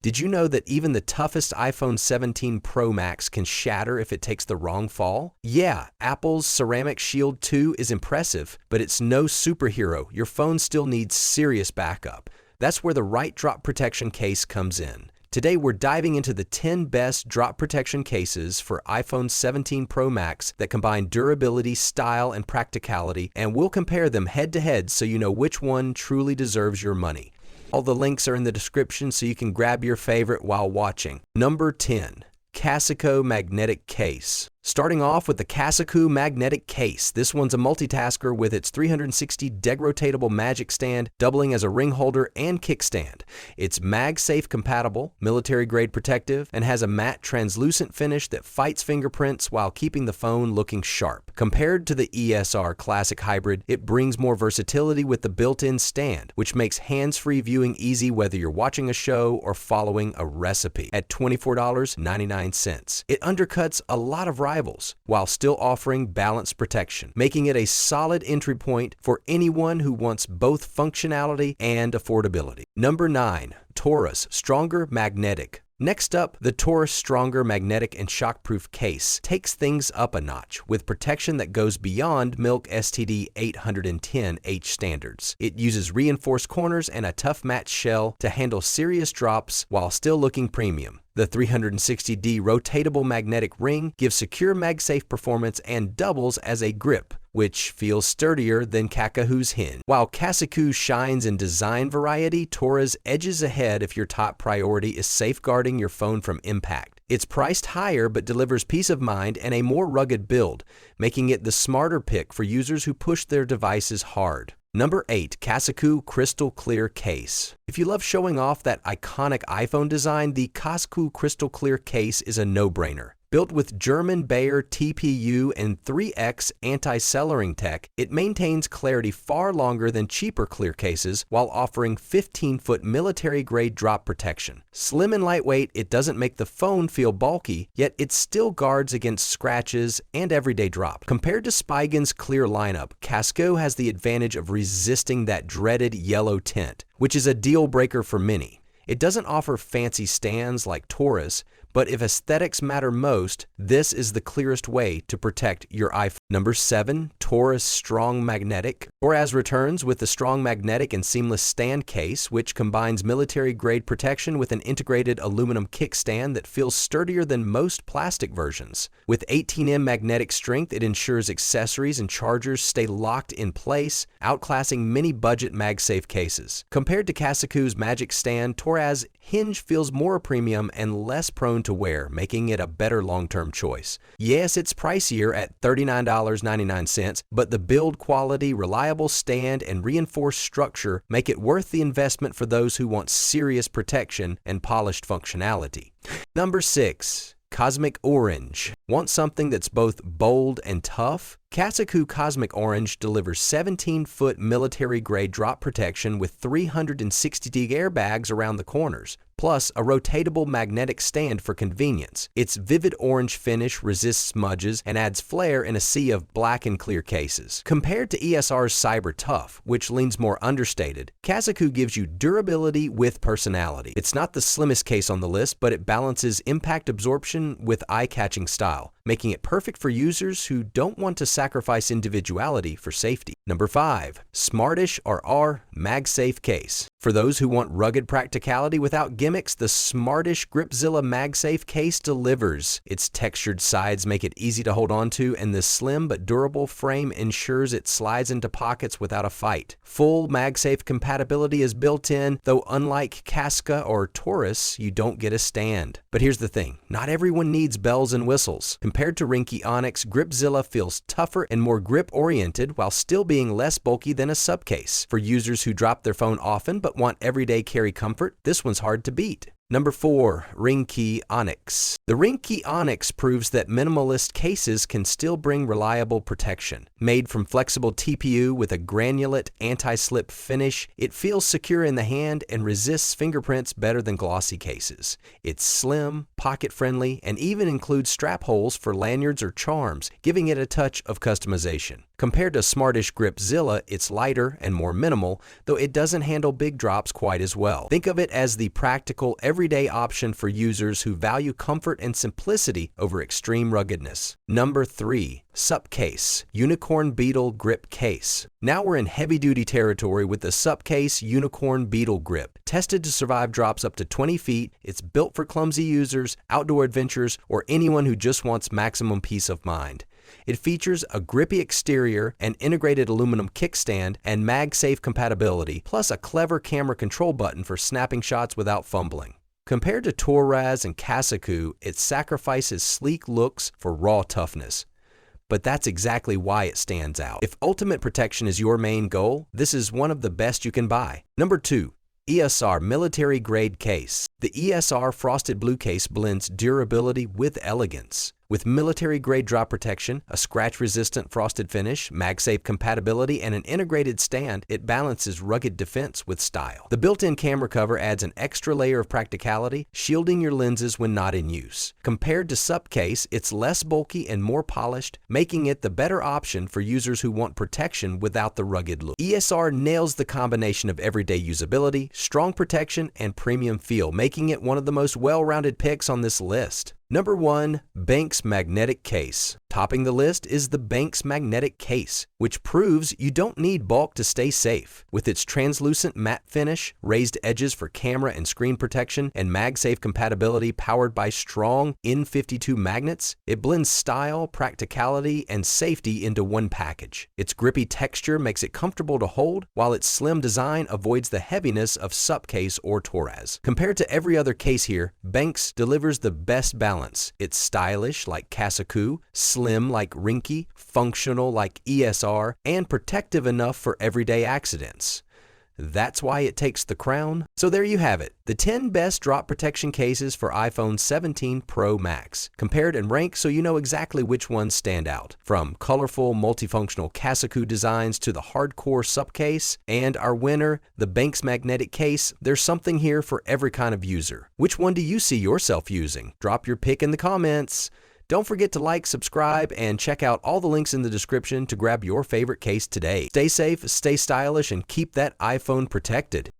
Did you know that even the toughest iPhone 17 Pro Max can shatter if it takes the wrong fall? Yeah, Apple's Ceramic Shield 2 is impressive, but it's no superhero. Your phone still needs serious backup. That's where the right drop protection case comes in. Today, we're diving into the 10 best drop protection cases for iPhone 17 Pro Max that combine durability, style, and practicality, and we'll compare them head-to-head so you know which one truly deserves your money. All the links are in the description so you can grab your favorite while watching. Number 10. CASEKOO Magnetic Case. Starting off with the CASEKOO Magnetic Case. This one's a multitasker with its 360 degrotatable magic stand, doubling as a ring holder and kickstand. It's MagSafe compatible, military-grade protective, and has a matte translucent finish that fights fingerprints while keeping the phone looking sharp. Compared to the ESR Classic Hybrid, it brings more versatility with the built-in stand, which makes hands-free viewing easy whether you're watching a show or following a recipe. At $24.99, it undercuts a lot of rivals while still offering balanced protection, making it a solid entry point for anyone who wants both functionality and affordability. Number 9. TORRAS Stronger Magnetic. Next up, the TORRAS Stronger Magnetic and Shockproof Case takes things up a notch with protection that goes beyond Milk STD 810H standards. It uses reinforced corners and a tough matte shell to handle serious drops while still looking premium. The 360D rotatable magnetic ring gives secure MagSafe performance and doubles as a grip, which feels sturdier than CASEKOO's hinge. While CASEKOO shines in design variety, TORRAS edges ahead if your top priority is safeguarding your phone from impact. It's priced higher but delivers peace of mind and a more rugged build, making it the smarter pick for users who push their devices hard. Number 8. CASEKOO Crystal Clear Case. If you love showing off that iconic iPhone design, the CASEKOO Crystal Clear Case is a no-brainer. Built with German Bayer TPU and 3X anti-cellaring tech, it maintains clarity far longer than cheaper clear cases while offering 15-foot military-grade drop protection. Slim and lightweight, it doesn't make the phone feel bulky, yet it still guards against scratches and everyday drop. Compared to Spiegel's clear lineup, CASEKOO has the advantage of resisting that dreaded yellow tint, which is a deal breaker for many. It doesn't offer fancy stands like TORRAS, but if aesthetics matter most, this is the clearest way to protect your iPhone. Number 7. TORRAS Strong Magnetic. TORRAS returns with the strong magnetic and seamless stand case, which combines military-grade protection with an integrated aluminum kickstand that feels sturdier than most plastic versions. With 18M magnetic strength, it ensures accessories and chargers stay locked in place, outclassing many budget MagSafe cases. Compared to CASEKOO's Magic Stand, TORRAS hinge feels more premium and less prone to wear, making it a better long-term choice. Yes, it's pricier at $39.99, but the build quality, reliable stand, and reinforced structure make it worth the investment for those who want serious protection and polished functionality. Number 6. Cosmic Orange. Want something that's both bold and tough? CASEKOO Cosmic Orange delivers 17-foot military-grade drop protection with 360D airbags around the corners, plus a rotatable magnetic stand for convenience. Its vivid orange finish resists smudges and adds flair in a sea of black and clear cases. Compared to ESR's Cyber Tough, which leans more understated, CASEKOO gives you durability with personality. It's not the slimmest case on the list, but it balances impact absorption with eye-catching style, making it perfect for users who don't want to sacrifice individuality for safety. Number 5. Smartish RR MagSafe Case. For those who want rugged practicality without gimmicks, the Smartish Gripzilla MagSafe case delivers. Its textured sides make it easy to hold on to, and the slim but durable frame ensures it slides into pockets without a fight. Full MagSafe compatibility is built in, though unlike CASEKOO or TORRAS, you don't get a stand. But here's the thing, not everyone needs bells and whistles. Compared to Ringke Onyx, Gripzilla feels tougher and more grip-oriented while still being less bulky than a SUPCASE. For users who drop their phone often but want everyday carry comfort, this one's hard to beat. Number 4. Ringke Onyx. The Ringke Onyx proves that minimalist cases can still bring reliable protection. Made from flexible TPU with a granulate anti-slip finish, it feels secure in the hand and resists fingerprints better than glossy cases. It's slim, pocket-friendly, and even includes strap holes for lanyards or charms, giving it a touch of customization. Compared to Smartish Gripzilla, it's lighter and more minimal, though it doesn't handle big drops quite as well. Think of it as the practical, everyday option for users who value comfort and simplicity over extreme ruggedness. Number 3. SUPCASE Unicorn Beetle Grip Case. Now we're in heavy-duty territory with the SUPCASE Unicorn Beetle Grip. Tested to survive drops up to 20 feet, it's built for clumsy users, outdoor adventurers, or anyone who just wants maximum peace of mind. It features a grippy exterior, an integrated aluminum kickstand, and MagSafe compatibility, plus a clever camera control button for snapping shots without fumbling. Compared to TORRAS and CASEKOO, it sacrifices sleek looks for raw toughness. But that's exactly why it stands out. If ultimate protection is your main goal, this is one of the best you can buy. Number 2. ESR Military-Grade Case. The ESR Frosted Blue Case blends durability with elegance. With military-grade drop protection, a scratch-resistant frosted finish, MagSafe compatibility, and an integrated stand, it balances rugged defense with style. The built-in camera cover adds an extra layer of practicality, shielding your lenses when not in use. Compared to SUPCASE, it's less bulky and more polished, making it the better option for users who want protection without the rugged look. ESR nails the combination of everyday usability, strong protection, and premium feel, making it one of the most well-rounded picks on this list. Number 1. BENKS Magnetic Case. Topping the list is the BENKS Magnetic Case, which proves you don't need bulk to stay safe. With its translucent matte finish, raised edges for camera and screen protection, and MagSafe compatibility powered by strong N52 magnets, it blends style, practicality, and safety into one package. Its grippy texture makes it comfortable to hold, while its slim design avoids the heaviness of SUPCASE or TORRAS. Compared to every other case here, BENKS delivers the best balance. It's stylish like CASEKOO, slim like Ringke, functional like ESR, and protective enough for everyday accidents. That's why it takes the crown. So there you have it, the 10 best drop protection cases for iPhone 17 Pro Max. Compared and ranked so you know exactly which ones stand out. From colorful, multifunctional CASEKOO designs to the hardcore SUPCASE, and our winner, the BENKS Magnetic Case, there's something here for every kind of user. Which one do you see yourself using? Drop your pick in the comments. Don't forget to like, subscribe, and check out all the links in the description to grab your favorite case today. Stay safe, stay stylish, and keep that iPhone protected.